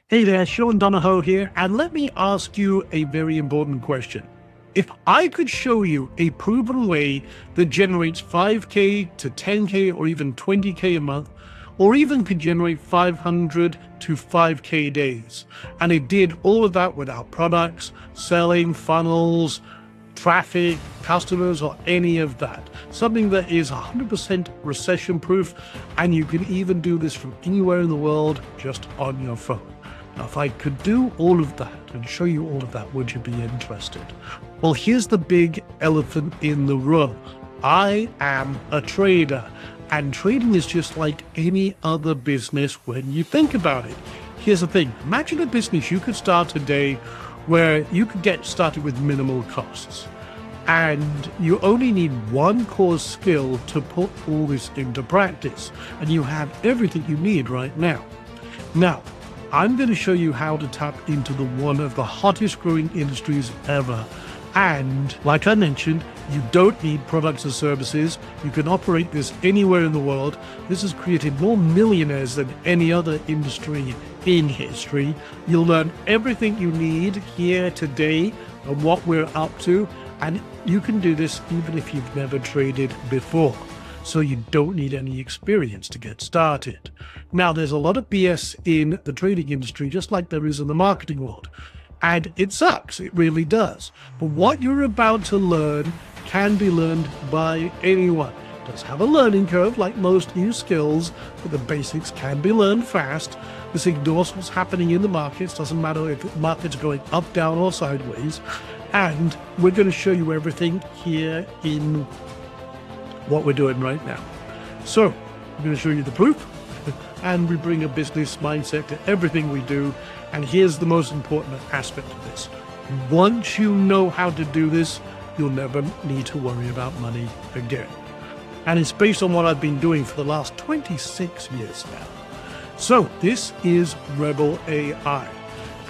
Hey there, Sean Donahoe here, and let me ask you a very important question. If I could show you a proven way that generates 5K to 10K or even 20K a month, or even could generate 500 to 5K days, and it did all of that without products, selling, funnels, traffic, customers, or any of that. Something that is 100% recession proof, and you can even do this from anywhere in the world just on your phone. Now, if I could do all of that and show you all of that, would you be interested? Well, here's the big elephant in the room. I am a trader, and trading is just like any other business when you think about it. Here's the thing. Imagine a business you could start today where you could get started with minimal costs. And you only need one core skill to put all this into practice. And you have everything you need right now. Now, I'm going to show you how to tap into one of the hottest growing industries ever. And like I mentioned, you don't need products or services. You can operate this anywhere in the world. This has created more millionaires than any other industry in history. You'll learn everything you need here today and what we're up to. And you can do this even if you've never traded before. So you don't need any experience to get started. Now, there's a lot of BS in the trading industry, just like there is in the marketing world. And it sucks, it really does. But what you're about to learn can be learned by anyone. It does have a learning curve like most new skills, but the basics can be learned fast. This ignores what's happening in the markets, doesn't matter if the market's going up, down, or sideways. And we're going to show you everything here in what we're doing right now. So I'm going to show you the proof, and we bring a business mindset to everything we do. And here's the most important aspect of this. Once you know how to do this, you'll never need to worry about money again. And it's based on what I've been doing for the last 26 years now. So this is Rebel AI,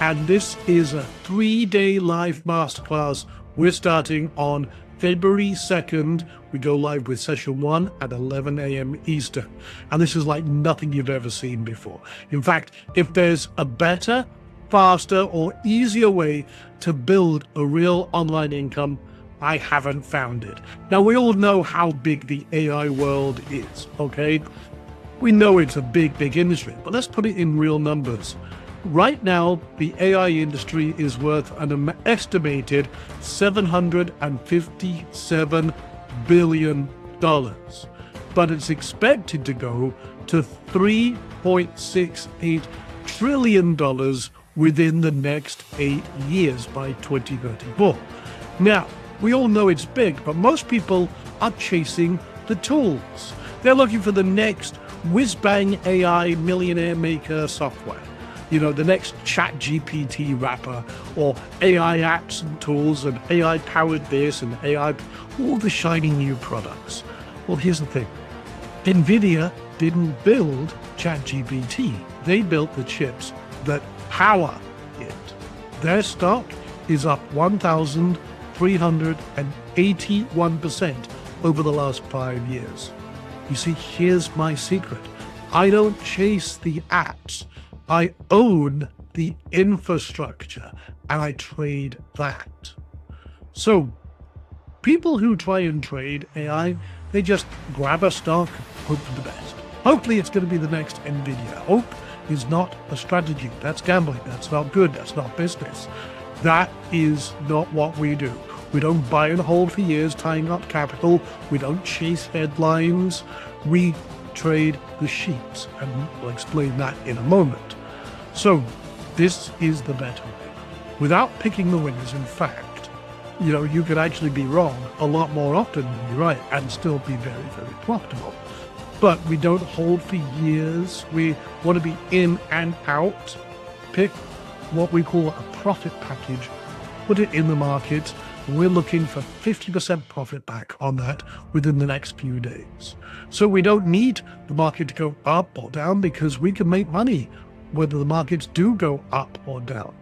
and this is a 3-day live masterclass. We're starting on February 2nd, we go live with session 1 at 11 a.m. Eastern. And this is like nothing you've ever seen before. In fact, if there's a better, faster, or easier way to build a real online income, I haven't found it. Now, we all know how big the AI world is, okay? We know it's a big, big industry, but let's put it in real numbers. Right now, the AI industry is worth an estimated $757 billion, but it's expected to go to $3.68 trillion within the next 8 years by 2034. Now, we all know it's big, but most people are chasing the tools. They're looking for the next whiz-bang AI millionaire maker software. You know, the next ChatGPT wrapper, or AI apps and tools, and AI powered this and AI, all the shiny new products. Well, here's the thing. NVIDIA didn't build ChatGPT. They built the chips that power it. Their stock is up 1,381% over the last 5 years. You see, here's my secret. I don't chase the apps. I own the infrastructure, and I trade that. So people who try and trade AI, they just grab a stock, hope for the best. Hopefully it's going to be the next NVIDIA. Hope is not a strategy. That's gambling. That's not good. That's not business. That is not what we do. We don't buy and hold for years, tying up capital. We don't chase headlines. We trade the sheets, and we'll explain that in a moment. So this is the better way. Without picking the winners, in fact, you could actually be wrong a lot more often than you're right and still be very, very profitable. But we don't hold for years. We want to be in and out, pick what we call a profit package, put it in the market. We're looking for 50% profit back on that within the next few days. So we don't need the market to go up or down, because we can make money whether the markets do go up or down.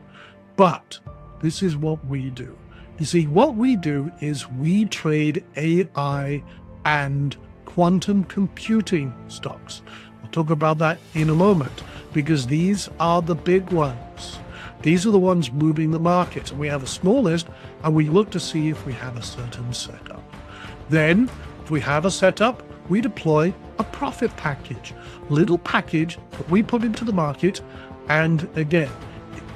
But this is what we do. You see, what we do is we trade AI and quantum computing stocks. We'll talk about that in a moment. because these are the big ones. These are the ones moving the market. And we have a small list, and we look to see if we have a certain setup. Then, if we have a setup, we deploy a profit package, little package that we put into the market. And again,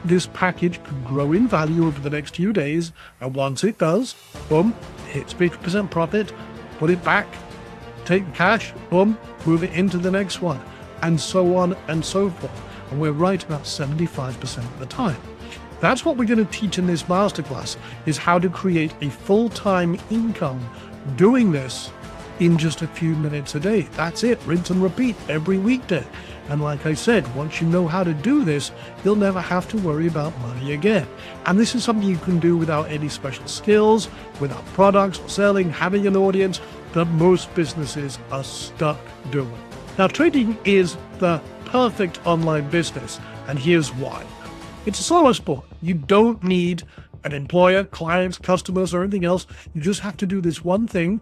this package can grow in value over the next few days. And once it does, boom, hits 50% profit, put it back, take the cash, boom, move it into the next one, and so on and so forth. And we're right about 75% of the time. That's what we're going to teach in this masterclass, is how to create a full-time income doing this in just a few minutes a day. That's it, rinse and repeat every weekday. And like I said, once you know how to do this, you'll never have to worry about money again. And this is something you can do without any special skills, without products, selling, having an audience that most businesses are stuck doing. Now, trading is the perfect online business, and here's why. It's a solo sport. You don't need an employer, clients, customers, or anything else. You just have to do this one thing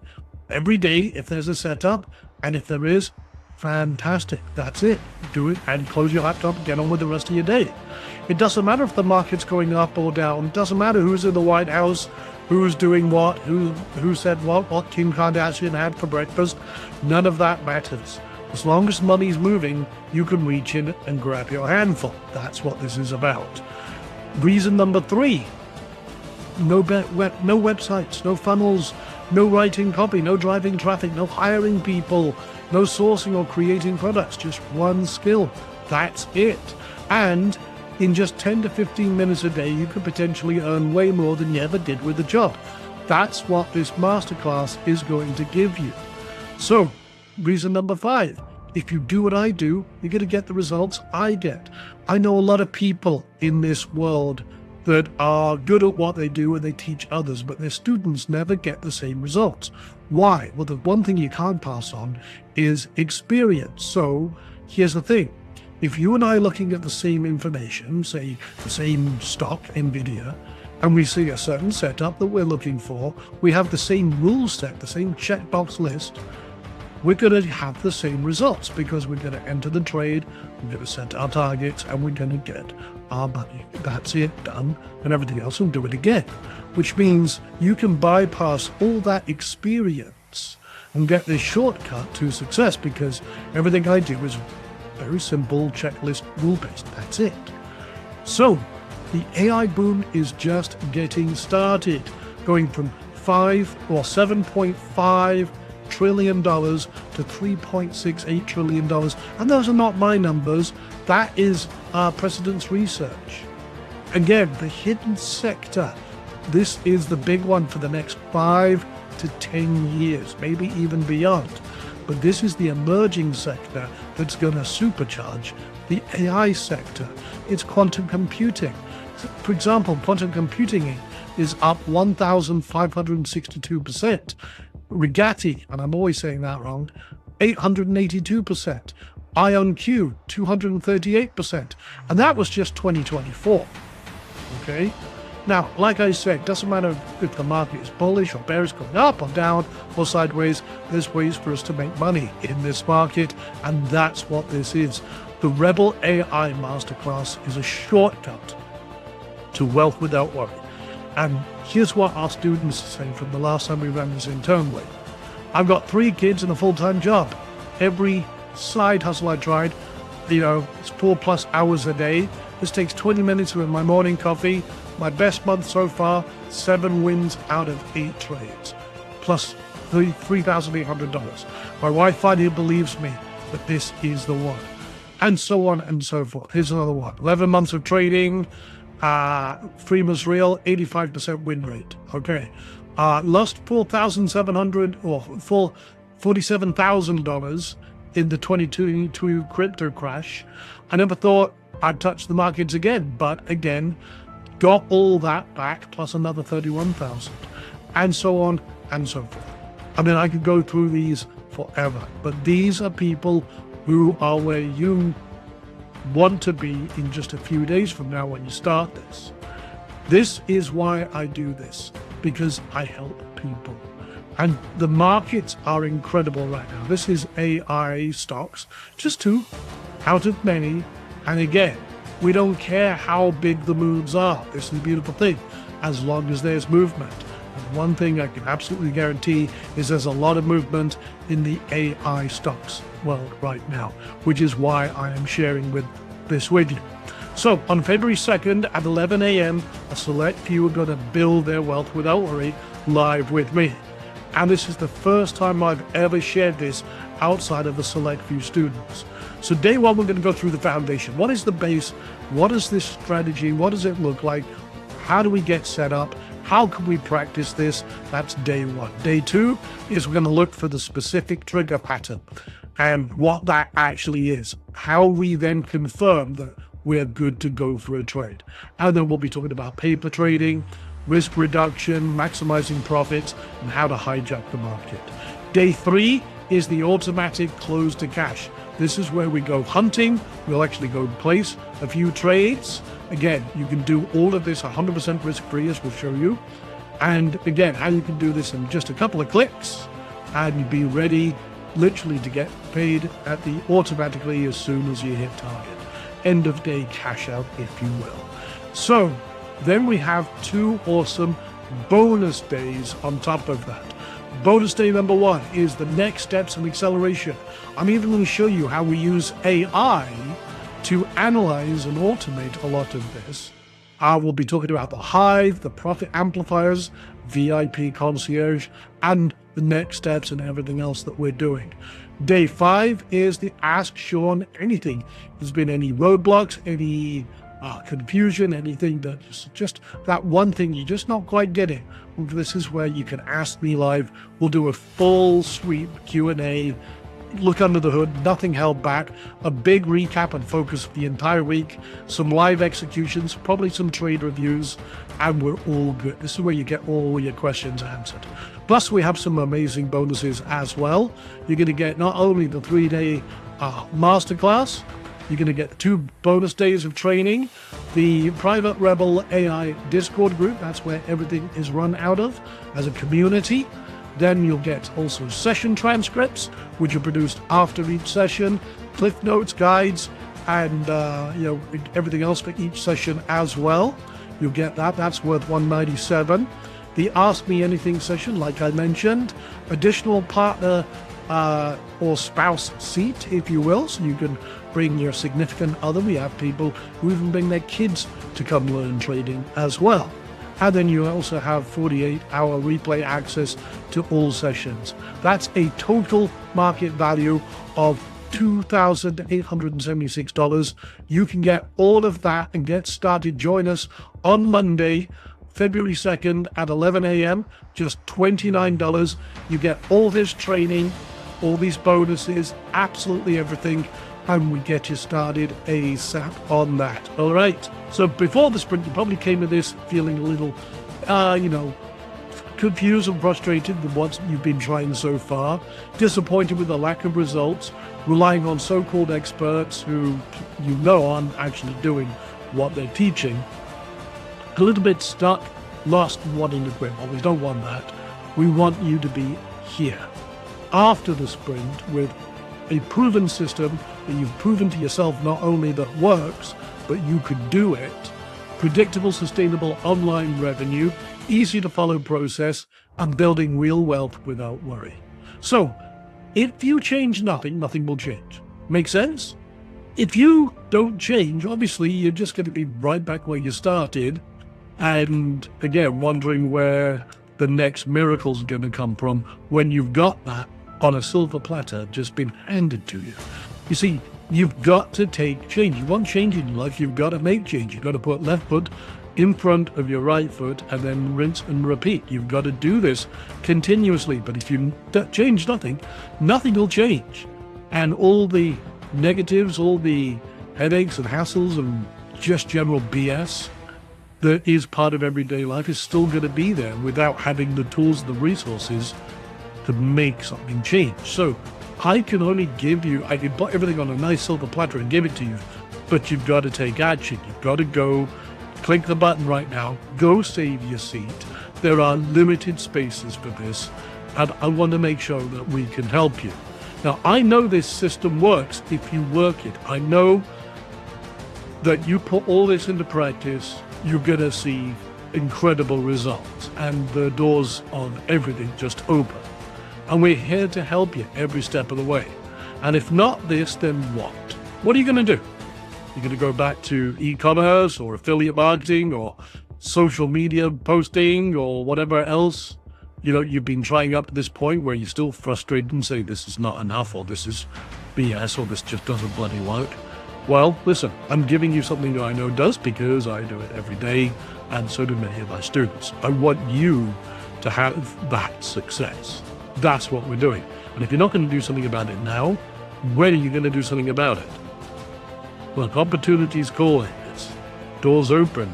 every day if there's a setup, and if there is, fantastic. That's it. Do it and close your laptop and get on with the rest of your day. It doesn't matter if the market's going up or down. It doesn't matter who's in the White House, who's doing what, who said what Kim Kardashian had for breakfast. None of that matters. As long as money's moving, you can reach in and grab your handful. That's what this is about. Reason number 3, no websites, no funnels, no writing copy, no driving traffic, no hiring people, no sourcing or creating products, just one skill. That's it. And in just 10 to 15 minutes a day, you could potentially earn way more than you ever did with a job. That's what this masterclass is going to give you. So, reason number 5, if you do what I do, you're going to get the results I get. I know a lot of people in this world that are good at what they do and they teach others, but their students never get the same results. Why? Well, the one thing you can't pass on is experience. So here's the thing. If you and I are looking at the same information, say the same stock, NVIDIA, and we see a certain setup that we're looking for, we have the same rule set, the same checkbox list, we're going to have the same results because we're going to enter the trade, we're going to set our targets, and we're going to get our money. That's it, done, and everything else will do it again. Which means you can bypass all that experience and get this shortcut to success because everything I do is very simple, checklist, rule-based. That's it. So, the AI boom is just getting started, going from 7.5 trillion dollars to $3.68 trillion. And those are not my numbers. That is our president's research. Again, the hidden sector. This is the big one for the next 5 to 10 years, maybe even beyond. But this is the emerging sector that's going to supercharge the AI sector. It's quantum computing. For example, quantum computing is up 1,562%. Rigetti, and I'm always saying that wrong, 882%. IonQ, 238%. And that was just 2024. Okay? Now, like I said, doesn't matter if the market is bullish or bearish, going up or down or sideways, there's ways for us to make money in this market, and that's what this is. The Rebel AI Masterclass is a shortcut to wealth without worry. And here's what our students are saying from the last time we ran this internally. I've got 3 kids and a full-time job. Every side hustle I tried, it's 4+ hours a day. This takes 20 minutes with my morning coffee. My best month so far, 7 wins out of 8 trades, plus $3,800. My wife finally believes me that this is the one. And so on and so forth. Here's another one. 11 months of trading, Freeman's Real, 85% win rate. Okay. Lost $4,700 or $47,000 in the 2022 crypto crash. I never thought I'd touch the markets again, but again, got all that back plus another 31,000, and so on and so forth. I mean, I could go through these forever, but these are people who are where you want to be in just a few days from now when you start this. This is why I do this, because I help people. And the markets are incredible right now. This is AI stocks, just 2 out of many. And again, we don't care how big the moves are. This is the beautiful thing, as long as there's movement. And one thing I can absolutely guarantee is there's a lot of movement in the AI stocks world right now, which is why I am sharing this with you. So on February 2nd at 11 a.m., a select few are going to build their wealth without worry live with me. And this is the first time I've ever shared this outside of a select few students. So day one, we're going to go through the foundation. What is the base? What is this strategy? What does it look like? How do we get set up? How can we practice this? That's day one. Day two is we're going to look for the specific trigger pattern and what that actually is. How we then confirm that we're good to go for a trade. And then we'll be talking about paper trading, risk reduction, maximizing profits, and how to hijack the market. Day three is the automatic close to cash. This is where we go hunting. We'll actually go place a few trades. Again, you can do all of this 100% risk-free, as we'll show you. And again, how you can do this in just a couple of clicks and be ready literally to get paid automatically as soon as you hit target. End of day cash out, if you will. So then we have two awesome bonus days on top of that. Bonus day number one is the next steps in acceleration. I'm even going to show you how we use AI to analyze and automate a lot of this. I will be talking about the Hive, the profit amplifiers, VIP concierge, and the next steps and everything else that we're doing. Day 5 is the Ask Sean Anything. If there's been any roadblocks, any confusion, anything that's just that one thing you're just not quite getting, this is where you can ask me live. We'll do a full sweep Q&A, look under the hood, nothing held back, a big recap and focus for the entire week, some live executions, probably some trade reviews, and we're all good. This is where you get all your questions answered. Plus, we have some amazing bonuses as well. You're going to get not only the 3-day masterclass, you're going to get 2 bonus days of training, the Private Rebel AI Discord group, that's where everything is run out of as a community. Then you'll get also session transcripts, which are produced after each session, cliff notes, guides, and everything else for each session as well. You'll get that. That's worth $197. The Ask Me Anything session, like I mentioned, additional partner or spouse seat, if you will, so you can bring your significant other. We have people who even bring their kids to come learn trading as well. And then you also have 48-hour replay access to all sessions. That's a total market value of $2,876. You can get all of that and get started. Join us on Monday, February 2nd at 11 a.m. Just $29. You get all this training, all these bonuses, absolutely everything. And we get you started ASAP on that. All right. So before the sprint, you probably came to this feeling a little, confused and frustrated with what you've been trying so far, disappointed with the lack of results, relying on so-called experts who aren't actually doing what they're teaching, a little bit stuck, lost, wanting to quit. Well, we don't want that. We want you to be here after the sprint with a proven system that you've proven to yourself not only that works, but you could do it. Predictable, sustainable online revenue, easy to follow process, and building real wealth without worry. So, if you change nothing, nothing will change. Make sense? If you don't change, obviously you're just going to be right back where you started, and again, wondering where the next miracle's going to come from when you've got that on a silver platter just been handed to you. You see, you've got to take change. You want change in your life, you've got to make change. You've got to put left foot in front of your right foot and then rinse and repeat. You've got to do this continuously. But if you change nothing, nothing will change. And all the negatives, all the headaches and hassles and just general BS that is part of everyday life is still going to be there without having the tools, the resources to make something change. So I can only give you, I can put everything on a nice silver platter and give it to you, but you've got to take action. You've got to go, click the button right now, go save your seat. There are limited spaces for this, and I want to make sure that we can help you. Now, I know this system works if you work it. I know that you put all this into practice, you're going to see incredible results, and the doors of everything just open. And we're here to help you every step of the way. And if not this, then what? What are you going to do? You're going to go back to e-commerce or affiliate marketing or social media posting or whatever else, you've been trying up to this point where you're still frustrated and say this is not enough, or this is BS, or this just doesn't bloody work. Well, listen, I'm giving you something that I know does, because I do it every day, and so do many of my students. I want you to have that success. That's what we're doing. And if you're not going to do something about it now, when are you going to do something about it? Well, opportunity's calling. It's doors open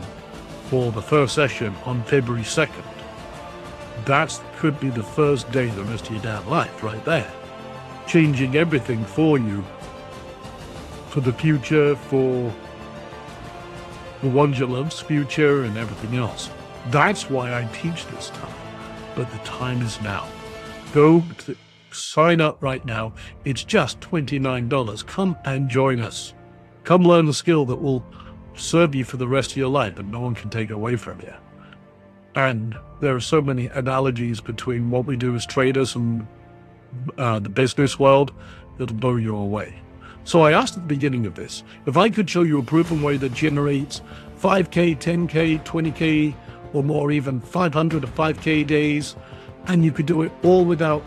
for the first session on February 2nd. That could be the first day of the rest of your damn life right there. Changing everything for you, for the future, for the ones you love's future and everything else. That's why I teach this stuff. But the time is now. Go sign up right now. It's just $29. Come and join us. Come learn the skill that will serve you for the rest of your life that no one can take away from you. And there are so many analogies between what we do as traders and the business world that'll blow you away. So I asked at the beginning of this, if I could show you a proven way that generates 5K, 10K, 20K, or more, even 500 to 5K days, and you could do it all without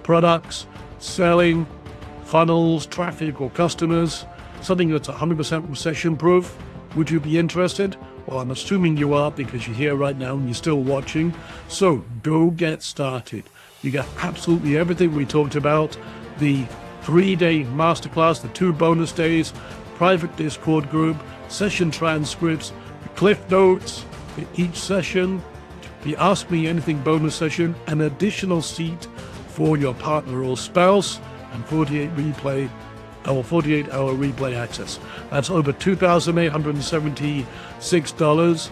products, selling, funnels, traffic, or customers, something that's 100% recession-proof, would you be interested? Well, I'm assuming you are, because you're here right now and you're still watching. So go get started. You got absolutely everything we talked about. The 3-day masterclass, the 2 bonus days, private Discord group, session transcripts, cliff notes for each session, the Ask Me Anything bonus session, an additional seat for your partner or spouse, and 48-hour replay access. That's over $2,876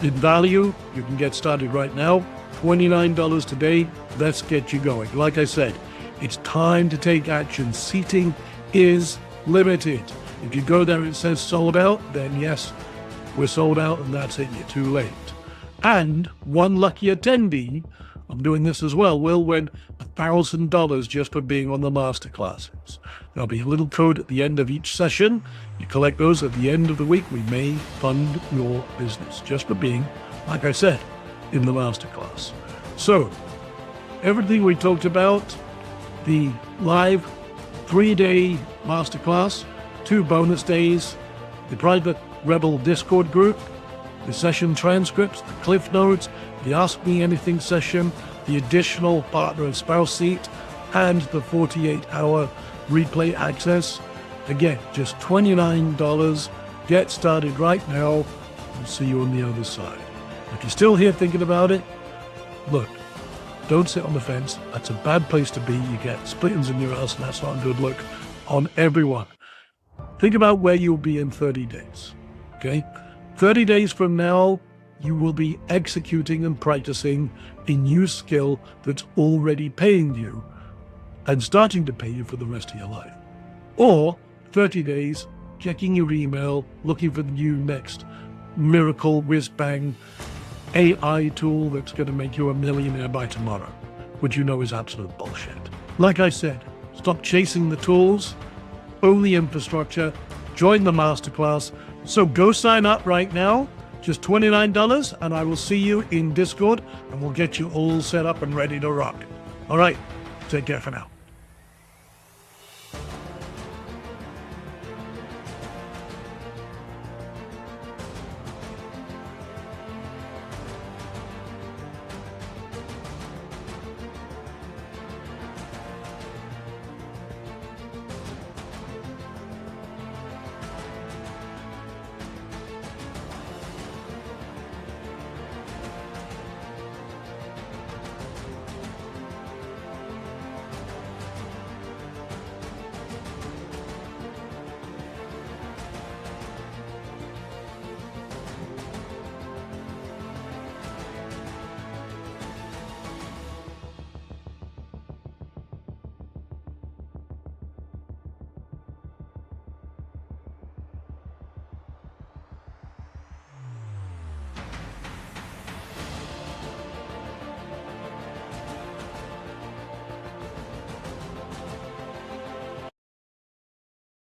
in value. You can get started right now. $29 today. Let's get you going. Like I said, it's time to take action. Seating is limited. If you go there and it says sold out, then yes, we're sold out, and that's it. You're too late. And one lucky attendee, I'm doing this as well, will win $1,000 just for being on the masterclasses. There'll be a little code at the end of each session. You collect those at the end of the week. We may fund your business just for being, like I said, in the masterclass. So, everything we talked about, the live 3-day masterclass, 2 bonus days, the private Rebel Discord group, the session transcripts, the cliff notes, the Ask Me Anything session, the additional partner and spouse seat, and the 48-hour replay access. Again, just $29. Get started right now. I'll see you on the other side. If you're still here thinking about it, look, don't sit on the fence. That's a bad place to be. You get splittings in your ass, and that's not a good look on everyone. Think about where you'll be in 30 days, okay? 30 days from now, you will be executing and practicing a new skill that's already paying you and starting to pay you for the rest of your life. Or 30 days, checking your email, looking for the new next miracle whiz-bang AI tool that's going to make you a millionaire by tomorrow, which you know is absolute bullshit. Like I said, stop chasing the tools, own the infrastructure, join the masterclass. So go sign up right now, just $29, and I will see you in Discord, and we'll get you all set up and ready to rock. All right, take care for now.